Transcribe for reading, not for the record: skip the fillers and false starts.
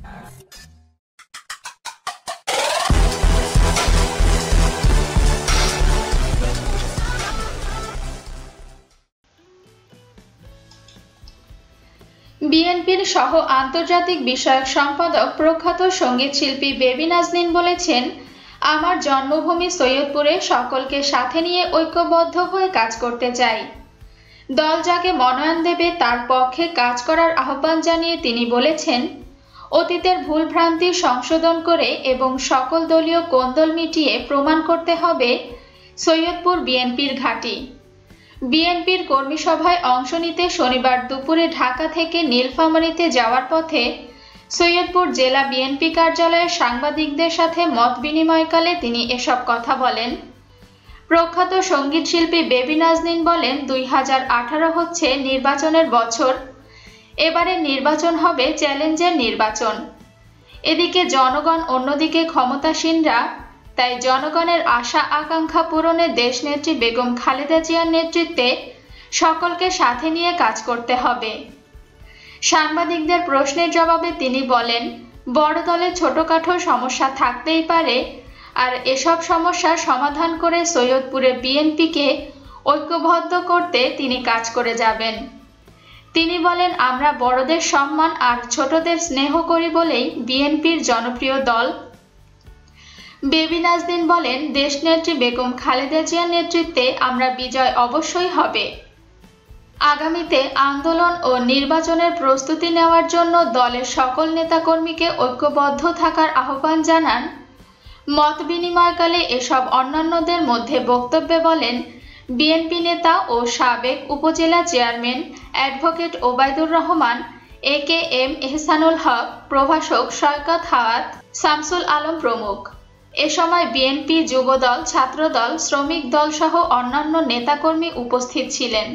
বিএনপির সহ আন্তর্জাতিক বিষয়ক সম্পাদক প্রখ্যাত সঙ্গীত শিল্পী বেবী নাজনীন বলেছেন, আমার জন্মভূমি সৈয়দপুরে সকলকে সাথে নিয়ে ঐক্যবদ্ধ হয়ে কাজ করতে চাই। দল যাকে মনোনয়ন দেবে তার পক্ষে কাজ করার আহ্বান জানিয়ে তিনি বলেছেন, অতীতের ভুলভ্রান্তি সংশোধন করে এবং সকল দলীয় কোন্দল মিটিয়ে প্রমাণ করতে হবে সৈয়দপুর বিএনপির ঘাঁটি। বিএনপির কর্মী সভায় অংশ নিতে শনিবার দুপুরে ঢাকা থেকে নীলফামারীতে যাওয়ার পথে সৈয়দপুর জেলা বিএনপি কার্যালয়ে সাংবাদিকদের সাথে মত বিনিময়কালে তিনি এসব কথা বলেন। প্রখ্যাত সঙ্গীত শিল্পী বেবী নাজনীন বলেন, 2018 হচ্ছে নির্বাচনের বছর। এবারে নির্বাচন হবে চ্যালেঞ্জের নির্বাচন। এদিকে জনগণ, অন্যদিকে ক্ষমতাসীনরা। তাই জনগণের আশা আকাঙ্ক্ষা পূরণে দেশনেত্রী বেগম খালেদা জিয়ার নেতৃত্বে সকলকে সাথে নিয়ে কাজ করতে হবে। সাংবাদিকদের প্রশ্নের জবাবে তিনি বলেন, বড় দলে ছোটখাটো সমস্যা থাকতেই পারে, আর এসব সমস্যার সমাধান করে সৈয়দপুরে বিএনপিকে ঐক্যবদ্ধ করতে তিনি কাজ করে যাবেন। তিনি বলেন, আমরা বড়দের সম্মান আর ছোটদের স্নেহ করি বলেই বিএনপির জনপ্রিয় দল। বেবী নাজনীন বলেন, দেশনেত্রী বেগম খালেদা জিয়ার নেতৃত্বে আমরা বিজয় অবশ্যই হবে। আগামীতে আন্দোলন ও নির্বাচনের প্রস্তুতি নেওয়ার জন্য দলের সকল নেতাকর্মীকে ঐক্যবদ্ধ থাকার আহ্বান জানান। মত বিনিময়কালে এসব অন্যান্যদের মধ্যে বক্তব্যে বলেন বিএনপি নেতা ও সাবেক উপজেলা chairman advocate Obaidur Rahman, AKM Ehsanul Haque, প্রভাষক শওকত হাওয়াত, শামসুল আলম প্রমুখ। এ সময় বিএনপি, যুবদল, ছাত্রদল, শ্রমিক দল সহ অন্যান্য নেতাকর্মী উপস্থিত ছিলেন।